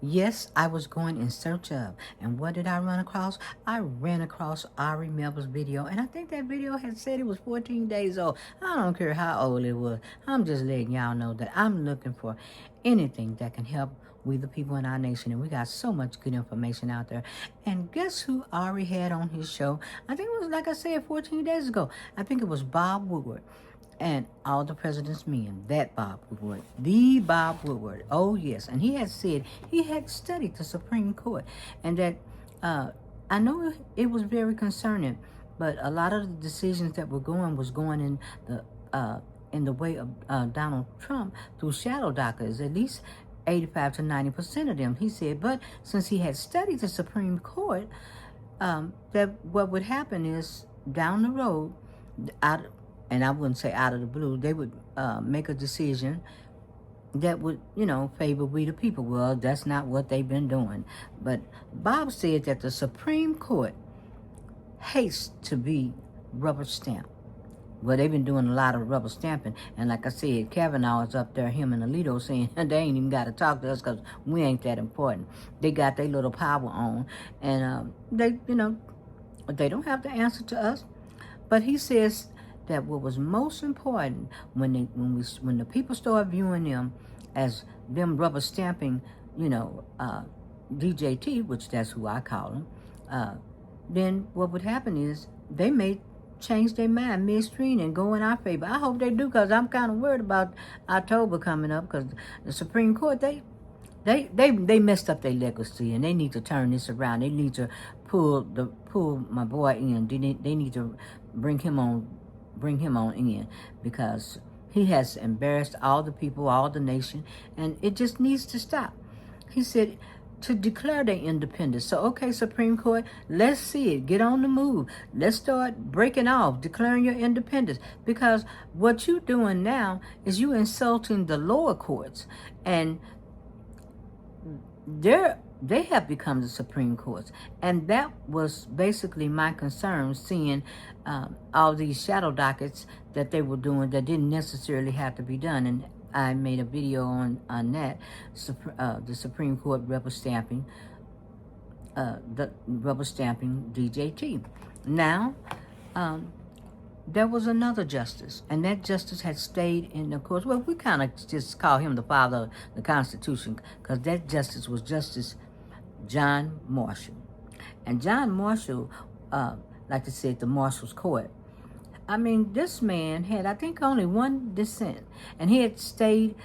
Yes, I was going in search of. And what did I run across? I ran across Ari Melba's video. And I think that video had said it was 14 days old. I don't care how old it was. I'm just letting y'all know that I'm looking for anything that can help we the people in our nation. And we got so much good information out there. And guess who Ari had on his show? I think it was, like I said, 14 days ago. I think it was Bob Woodward. And all the president's men, that Bob Woodward, the Bob Woodward, oh yes. And he had said he had studied the Supreme Court, and that I know it was very concerning, but a lot of the decisions that were going was going in the way of Donald Trump through shadow doctors, at least 85 to 90% of them. He said, but since he had studied the Supreme Court, that what would happen is down the road, out, and I wouldn't say out of the blue, they would make a decision that would, favor we the people. Well, that's not what they've been doing. But Bob said that the Supreme Court hates to be rubber stamped. Well, they've been doing a lot of rubber stamping. And like I said, Kavanaugh is up there, him and Alito, saying they ain't even got to talk to us because we ain't that important. They got their little power on. And they don't have to answer to us. But he says that what was most important when the people start viewing them as them rubber stamping, DJT, which that's who I call them, then what would happen is they may change their mind midstream and go in our favor. I hope they do, because I'm kind of worried about October coming up, because the Supreme Court, they messed up their legacy, and they need to turn this around. They need to pull my boy in. They need to bring him on in, because he has embarrassed all the people, all the nation, and it just needs to stop. He said to declare their independence. So, okay, Supreme Court, let's see it. Get on the move. Let's start breaking off, declaring your independence. Because what you're doing now is you insulting the lower courts, and they have become the Supreme Courts. And that was basically my concern, seeing all these shadow dockets that they were doing that didn't necessarily have to be done. And I made a video on that, the Supreme Court rubber stamping, DJT. Now, there was another justice, and that justice had stayed in the courts. Well, we kind of just call him the father of the Constitution, because that justice was Justice John Marshall. And John Marshall, like I said, the Marshall's Court, I mean, this man had, I think, only one dissent, and he had stayed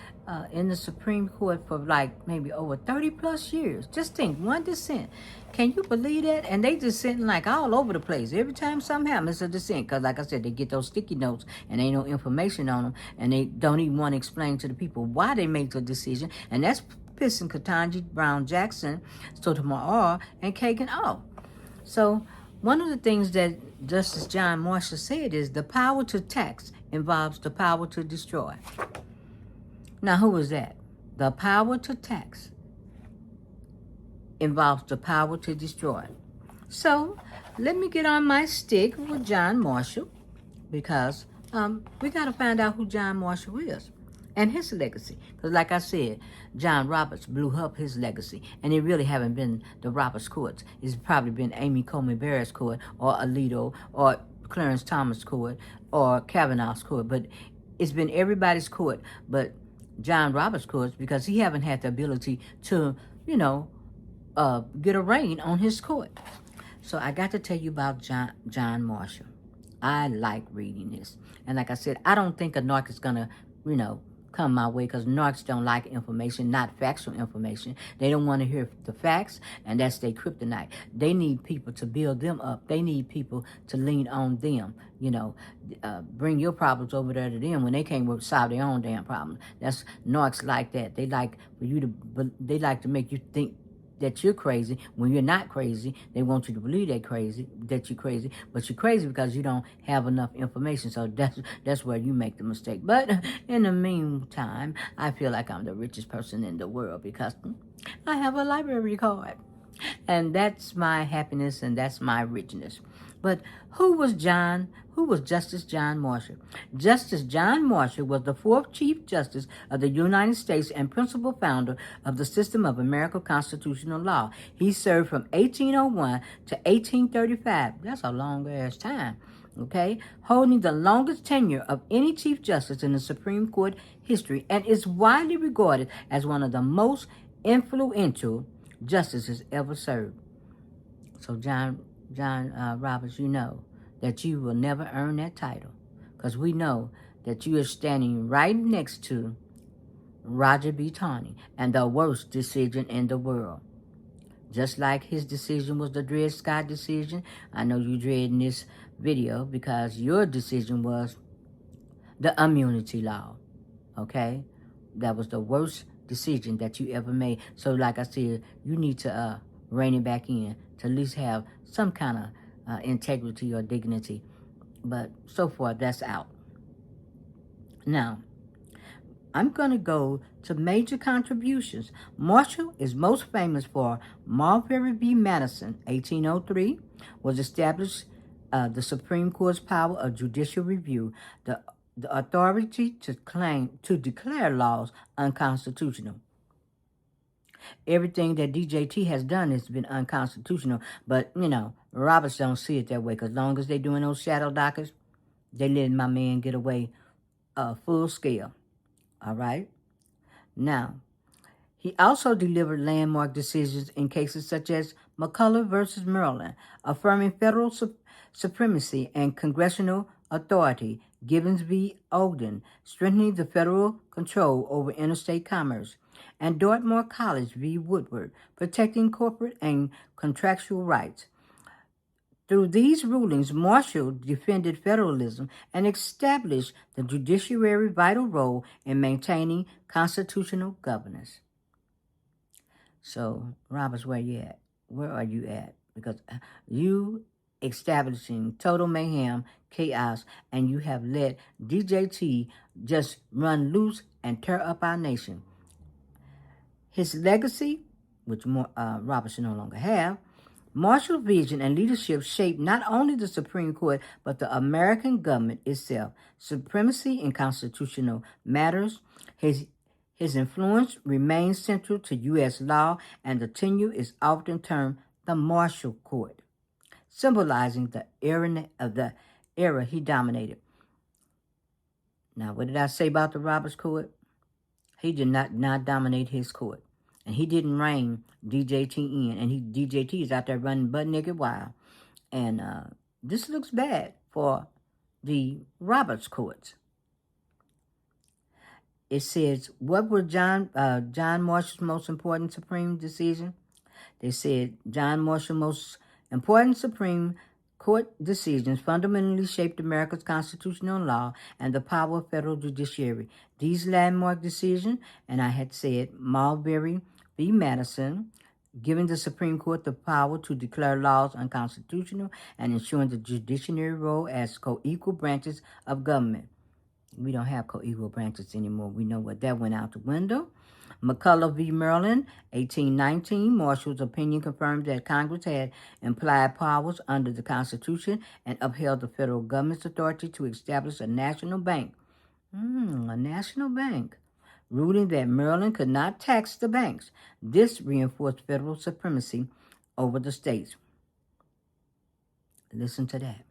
in the Supreme Court for like maybe over 30 plus years. Just think, one dissent. Can you believe that? And they dissenting like all over the place. Every time something happens, it's a dissent, because like I said, they get those sticky notes and ain't no information on them, and they don't even want to explain to the people why they make the decision, and that's pissing Ketanji Brown Jackson, Sotomayor, and Kagan off. So one of the things that Justice John Marshall said is the power to tax involves the power to destroy. Now, who is that? The power to tax involves the power to destroy. So let me get on my stick with John Marshall, because we got to find out who John Marshall is and his legacy. Because like I said, John Roberts blew up his legacy, and it really haven't been the Roberts courts. It's probably been Amy Coney Barrett's court, or Alito, or Clarence Thomas' court, or Kavanaugh's court. But it's been everybody's court but John Roberts' courts, because he haven't had the ability to, get a reign on his court. So I got to tell you about John Marshall. I like reading this. And like I said, I don't think a narc is going to, come my way, because narcs don't like information, not factual information. They don't want to hear the facts, and that's their kryptonite. They need people to build them up. They need people to lean on them. Bring your problems over there to them when they can't solve their own damn problems. That's narcs like that. They like to make you think that you're crazy when you're not crazy. They want you to believe that you're crazy, but you're crazy because you don't have enough information. So that's where you make the mistake. But in the meantime, I feel like I'm the richest person in the world because I have a library card. And that's my happiness and that's my richness. But who was Justice John Marshall? Justice John Marshall was the fourth Chief Justice of the United States and principal founder of the system of American constitutional law. He served from 1801 to 1835. That's a long ass time. Okay, holding the longest tenure of any Chief Justice in the Supreme Court history, and is widely regarded as one of the most influential justices ever served. So John Roberts, you know that you will never earn that title, because we know that you are standing right next to Roger B. Taney and the worst decision in the world. Just like his decision was the Dred Scott decision, I know you dreading this video because your decision was the immunity law, okay? That was the worst decision that you ever made. So like I said, you need to rein it back in to at least have some kind of integrity or dignity. But so far, that's out. Now, I'm going to go to major contributions. Marshall is most famous for Marbury v. Madison, 1803, was established the Supreme Court's power of judicial review, the authority to declare laws unconstitutional. Everything that DJT has done has been unconstitutional, but, Roberts don't see it that way, because as long as they're doing those shadow dockets, they letting my man get away full scale. All right? Now, he also delivered landmark decisions in cases such as McCulloch versus Maryland, affirming federal supremacy and congressional authority, Gibbons v. Ogden, strengthening the federal control over interstate commerce, and Dartmouth College v. Woodward, protecting corporate and contractual rights. Through these rulings, Marshall defended federalism and established the judiciary's vital role in maintaining constitutional governance. So, Roberts, where you at? Where are you at? Because you establishing total mayhem, chaos, and you have let DJT just run loose and tear up our nation. His legacy, which Roberts should no longer have, Marshall's vision and leadership shaped not only the Supreme Court, but the American government itself. Supremacy in constitutional matters. His influence remains central to U.S. law, and the tenure is often termed the Marshall Court, symbolizing the era he dominated. Now, what did I say about the Roberts Court? He did not dominate his court. And he didn't rein DJT in. And DJT is out there running butt naked wild. And this looks bad for the Roberts courts. It says, what were John Marshall's most important Supreme decision? They said John Marshall's most important Supreme Court decisions fundamentally shaped America's constitutional law and the power of federal judiciary. These landmark decisions, and I had said Marbury v. Madison, giving the Supreme Court the power to declare laws unconstitutional and ensuring the judiciary role as co-equal branches of government. We don't have co-equal branches anymore. We know what that went out the window. McCulloch v. Maryland, 1819, Marshall's opinion confirmed that Congress had implied powers under the Constitution and upheld the federal government's authority to establish a national bank. A national bank. Ruling that Maryland could not tax the banks. This reinforced federal supremacy over the states. Listen to that.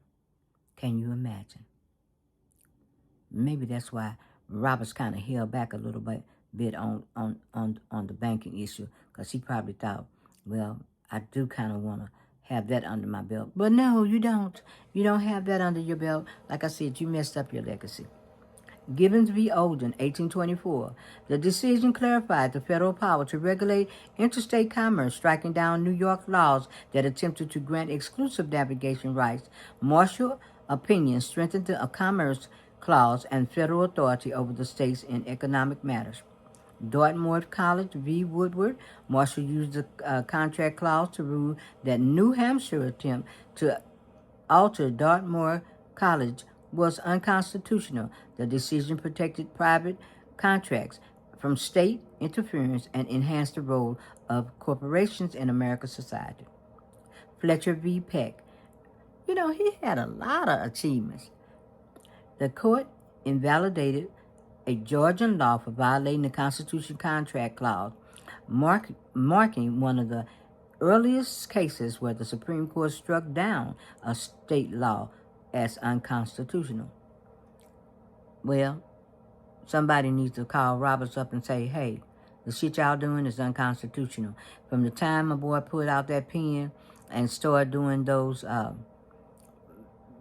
Can you imagine? Maybe that's why Roberts kind of held back a little bit on the banking issue, because he probably thought, well, I do kind of want to have that under my belt. But no, you don't. You don't have that under your belt. Like I said, you messed up your legacy. Gibbons v. Ogden, 1824. The decision clarified the federal power to regulate interstate commerce, striking down New York laws that attempted to grant exclusive navigation rights. Marshall opinion strengthened the Commerce Clause and federal authority over the states in economic matters. Dartmouth College v. Woodward. Marshall used the contract clause to rule that New Hampshire attempt to alter Dartmouth College was unconstitutional. The decision protected private contracts, from state interference and enhance the role of corporations in America's society. Fletcher v. Peck. You know, he had a lot of achievements. The court invalidated a Georgian law for violating the Constitution contract clause, marking one of the earliest cases where the Supreme Court struck down a state law as unconstitutional. Well, somebody needs to call Roberts up and say, hey, the shit y'all doing is unconstitutional. From the time my boy put out that pen and started doing those,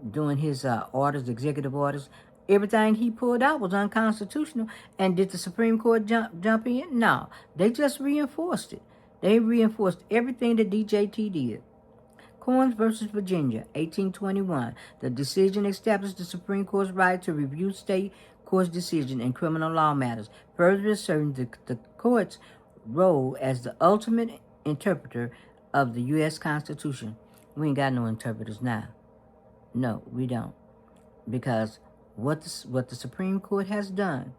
doing his orders, executive orders, everything he pulled out was unconstitutional. And did the Supreme Court jump in? No, they just reinforced it. They reinforced everything that DJT did. Corns versus Virginia, 1821. The decision established the Supreme Court's right to review state court's decision in criminal law matters, further asserting the court's role as the ultimate interpreter of the U.S. Constitution. We ain't got no interpreters now. No, we don't. Because what the Supreme Court has done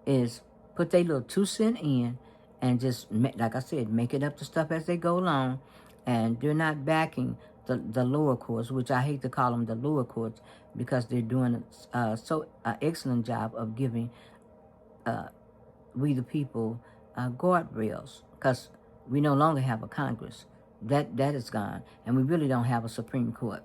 is put their little 2 cents in and just, like I said, make it up to stuff as they go along. And they're not backing the lower courts, which I hate to call them the lower courts, because they're doing so excellent job of giving we the people guardrails, because we no longer have a Congress. That is gone, and we really don't have a Supreme Court.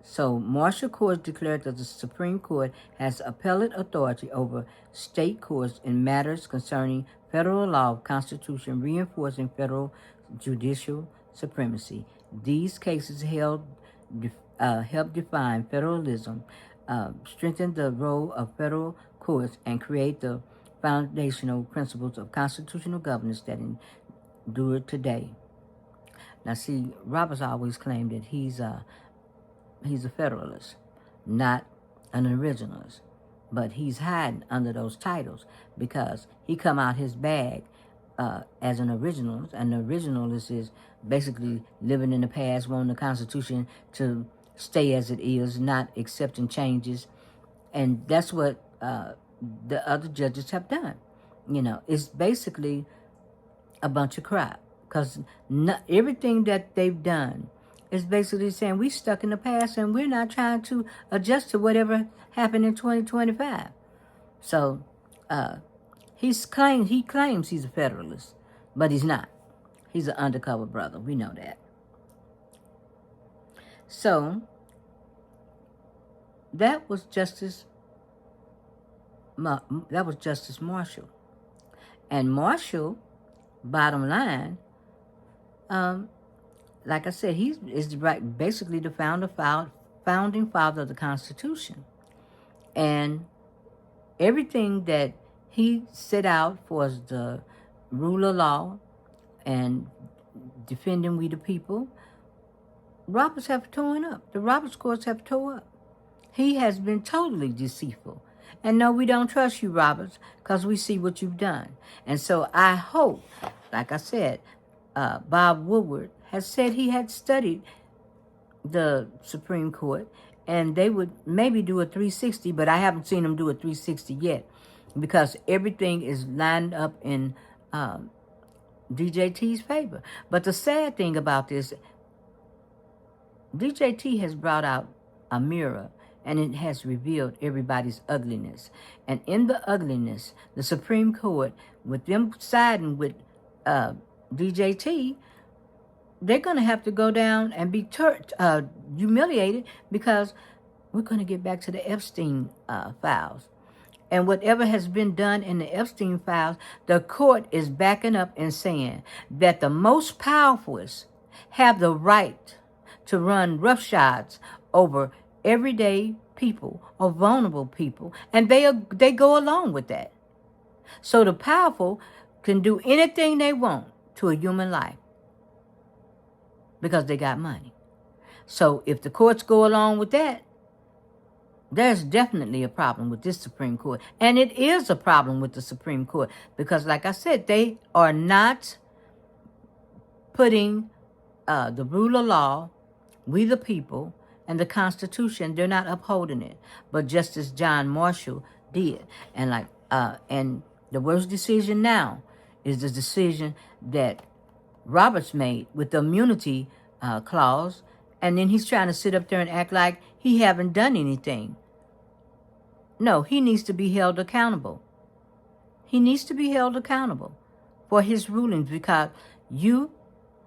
So martial courts declared that the Supreme Court has appellate authority over state courts in matters concerning federal law, Constitution, reinforcing federal judicial supremacy. These cases help define federalism, strengthen the role of federal courts, and create the foundational principles of constitutional governance that endure today. Now, see, Roberts always claimed that he's a federalist, not an originalist. But he's hiding under those titles because he come out his bag as an originalist, and the originalist is basically living in the past, wanting the Constitution to stay as it is, not accepting changes. And that's what the other judges have done. You know, it's basically a bunch of crap, because everything that they've done is basically saying we stuck in the past and we're not trying to adjust to whatever happened in 2025. So he claims he's a federalist, but he's not. He's an undercover brother. We know that. So that was Justice Marshall. And Marshall, bottom line, like I said, he is basically the founding father of the Constitution. And everything that he set out was the rule of law and defending we the people, Roberts have torn up. The Roberts courts have torn up. He has been totally deceitful. And no, we don't trust you, Roberts, because we see what you've done. And so I hope, like I said, Bob Woodward has said he had studied the Supreme Court, and they would maybe do a 360, but I haven't seen them do a 360 yet, because everything is lined up in DJT's favor. But the sad thing about this, DJT has brought out a mirror, and it has revealed everybody's ugliness. And in the ugliness, the Supreme Court, with them siding with DJT, they're going to have to go down and be humiliated, because we're going to get back to the Epstein files. And whatever has been done in the Epstein files, the court is backing up and saying that the most powerful have the right to run roughshods over everyday people or vulnerable people, and they go along with that. So the powerful can do anything they want to a human life because they got money. So if the courts go along with that, there's definitely a problem with this Supreme Court. And it is a problem with the Supreme Court because, like I said, they are not putting the rule of law, we the people, and the Constitution, they're not upholding it. But Justice John Marshall did. And The worst decision now is the decision that Roberts made with the immunity clause, and then he's trying to sit up there and act like he haven't done anything. No, he needs to be held accountable. He needs to be held accountable for his rulings, because you,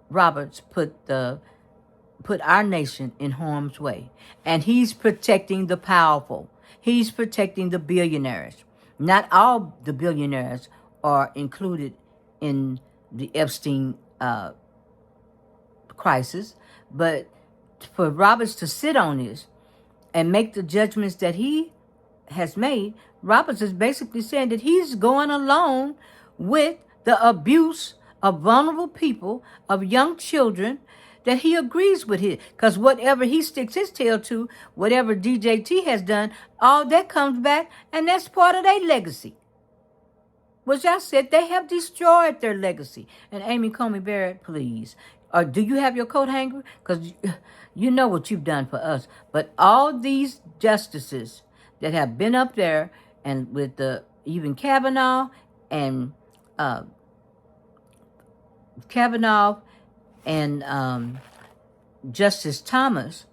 Roberts, put our nation in harm's way. And he's protecting the powerful. He's protecting the billionaires. Not all the billionaires are included in the Epstein crisis, but for Roberts to sit on this and make the judgments that he has made, Roberts is basically saying that he's going along with the abuse of vulnerable people, of young children, that he agrees with it. Because whatever he sticks his tail to, whatever DJT has done, all that comes back, and that's part of their legacy. Which I said, they have destroyed their legacy. And Amy Coney Barrett, please. Or do you have your coat hanger? Because you know what you've done for us. But all these justices that have been up there, and with even Kavanaugh and Justice Thomas,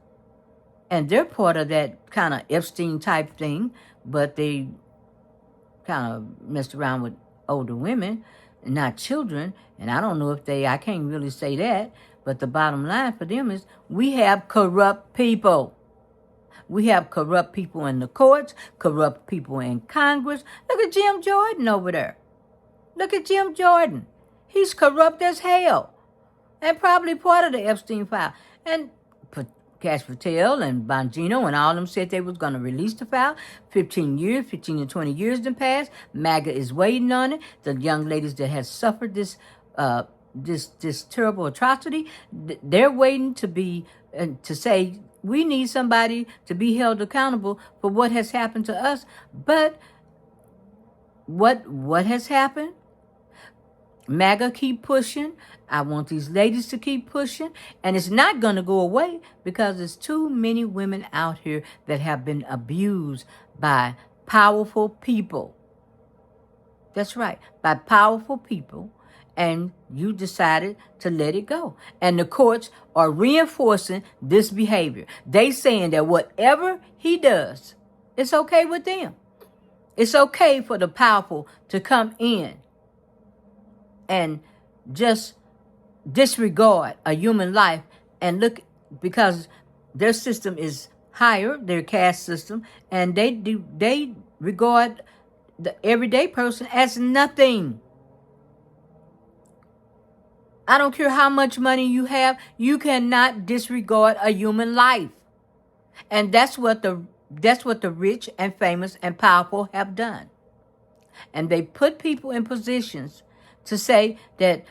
and they're part of that kind of Epstein type thing, but they kind of messed around with older women, not children. And I don't know if I can't really say that, but the bottom line for them is we have corrupt people. We have corrupt people in the courts, corrupt people in Congress. Look at Jim Jordan over there. Look at Jim Jordan. He's corrupt as hell, and probably part of the Epstein file. And Cash Patel and Bongino and all of them said they was going to release the file. 15 to 20 years done passed. MAGA is waiting on it. The young ladies that have suffered this terrible atrocity, they're waiting to say, we need somebody to be held accountable for what has happened to us. But what has happened? MAGA keep pushing. I want these ladies to keep pushing. And it's not going to go away, because there's too many women out here that have been abused by powerful people. That's right, by powerful people. And you decided to let it go. And the courts are reinforcing this behavior. They saying that whatever he does, it's okay with them. It's okay for the powerful to come in and just disregard a human life and look, because their system is higher, their caste system, and they regard the everyday person as nothing. I don't care how much money you have, you cannot disregard a human life. And that's what the rich and famous and powerful have done. And they put people in positions to say that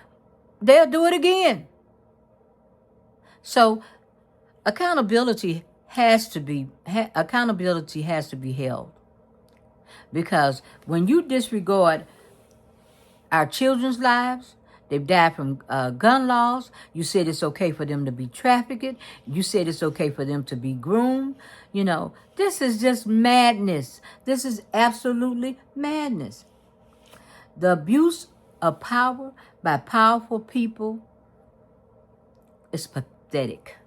they'll do it again. So accountability has to be held. Because when you disregard our children's lives, they've died from gun laws. You said it's okay for them to be trafficked. You said it's okay for them to be groomed. You know, this is just madness. This is absolutely madness. The abuse of power by powerful people is pathetic.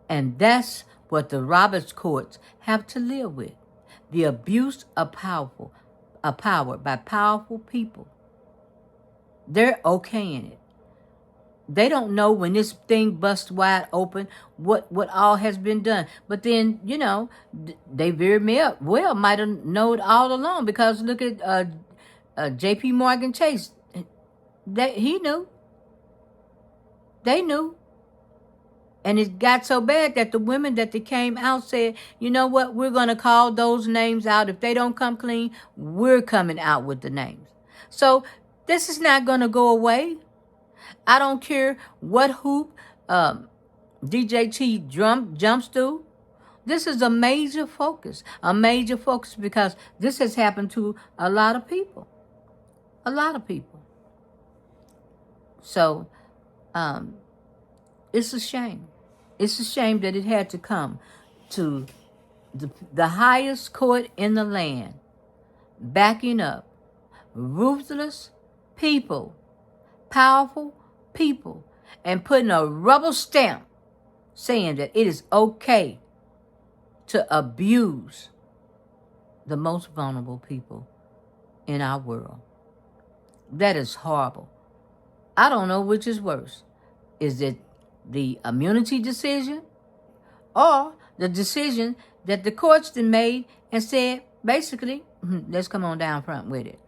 And that's what the Roberts courts have to live with. The abuse of power by powerful people. They're okaying it. They don't know when this thing busts wide open what all has been done. But then, you know, they very well might have known all along, because look at J.P. Morgan Chase. He knew. They knew. And it got so bad that the women that they came out said, you know what, we're going to call those names out. If they don't come clean, we're coming out with the names. So this is not going to go away. I don't care what hoop DJT jumps through. This is a major focus because this has happened to a lot of people. A lot of people. So it's a shame. It's a shame that it had to come to the highest court in the land backing up ruthless people, powerful people, and putting a rubber stamp saying that it is okay to abuse the most vulnerable people in our world. That is horrible. I don't know which is worse. Is it the immunity decision or the decision that the courts then made and said, basically, let's come on down front with it,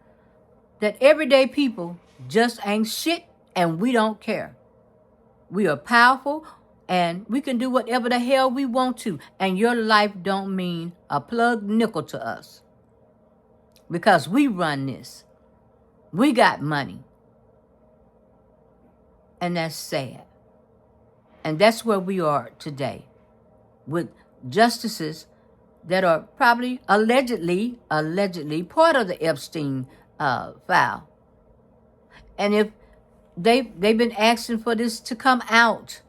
that everyday people just ain't shit and we don't care. We are powerful and we can do whatever the hell we want to, and your life don't mean a plug nickel to us because we run this. We got money. And that's sad. And that's where we are today, with justices that are probably allegedly part of the Epstein file. And if they've been asking for this to come out,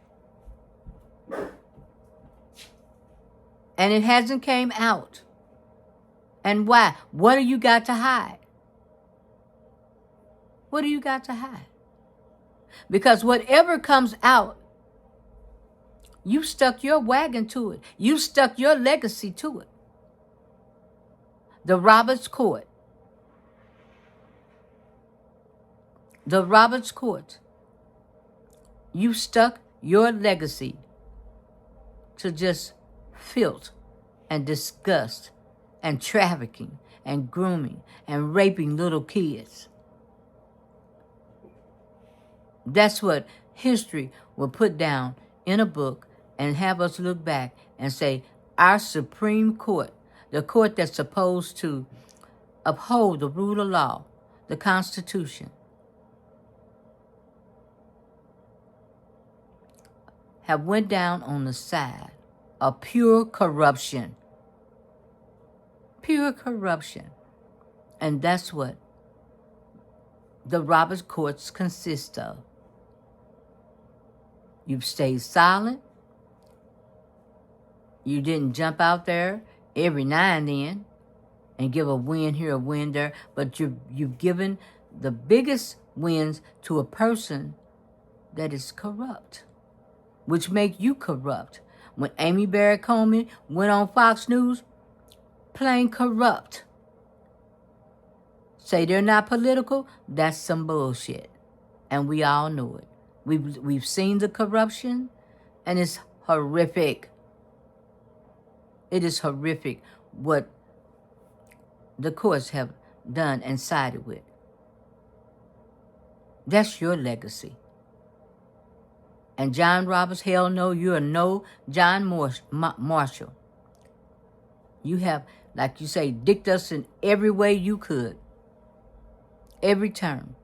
and it hasn't came out. And why? What do you got to hide? What do you got to hide? Because whatever comes out, you stuck your wagon to it. You stuck your legacy to it. The Roberts Court. The Roberts Court. You stuck your legacy to just filth and disgust and trafficking and grooming and raping little kids. That's what history will put down in a book and have us look back and say, our Supreme Court, the court that's supposed to uphold the rule of law, the Constitution, have went down on the side of pure corruption. Pure corruption. And that's what the Roberts Courts consist of. You've stayed silent. You didn't jump out there every now and then and give a win here, a win there, but you've given the biggest wins to a person that is corrupt, which make you corrupt. When Amy Barrett Coleman went on Fox News, plain corrupt. Say they're not political, that's some bullshit. And we all know it. We've seen the corruption, and it's horrific. It is horrific what the courts have done and sided with. That's your legacy. And John Roberts, hell no, you're no John Marshall. You have, like you say, dicked us in every way you could. Every turn.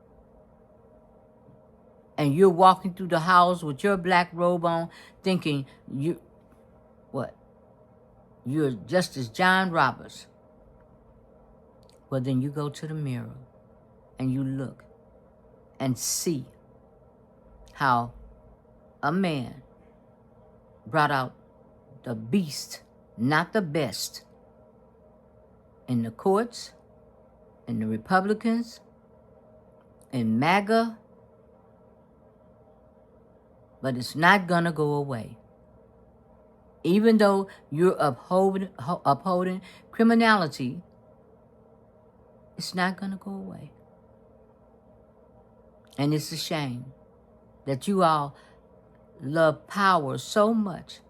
And you're walking through the house with your black robe on, thinking you're just as John Roberts. Well, then you go to the mirror and you look and see how a man brought out the beast, not the best, in the courts, in the Republicans, in MAGA, but it's not going to go away. Even though you're upholding criminality, it's not going to go away. And it's a shame that you all love power so much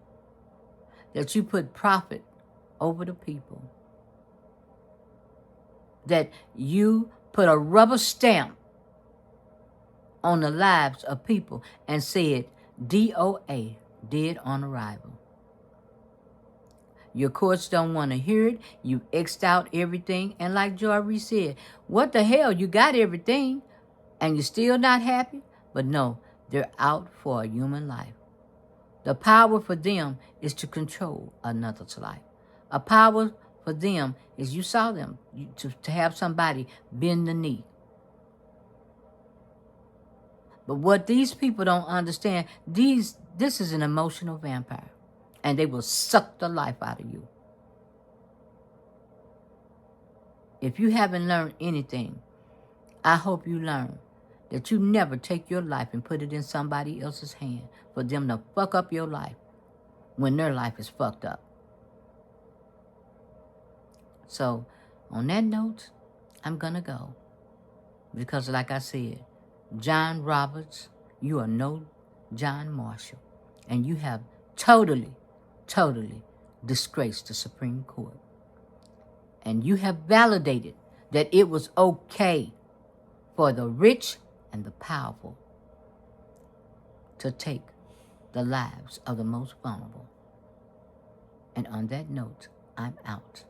that you put profit over the people. That you put a rubber stamp on the lives of people and said DOA, dead on arrival. Your courts don't want to hear it. You X'd out everything. And like Jory said, what the hell? You got everything and you're still not happy? But no, they're out for a human life. The power for them is to control another's life. A power for them is, you saw them, to have somebody bend the knee. But what these people don't understand, this is an emotional vampire. And they will suck the life out of you. If you haven't learned anything, I hope you learn that you never take your life and put it in somebody else's hand for them to fuck up your life when their life is fucked up. So, on that note, I'm going to go. Because like I said, John Roberts, you are no John Marshall. And you have totally disgraced the Supreme Court. And you have validated that it was okay for the rich and the powerful to take the lives of the most vulnerable. And on that note, I'm out.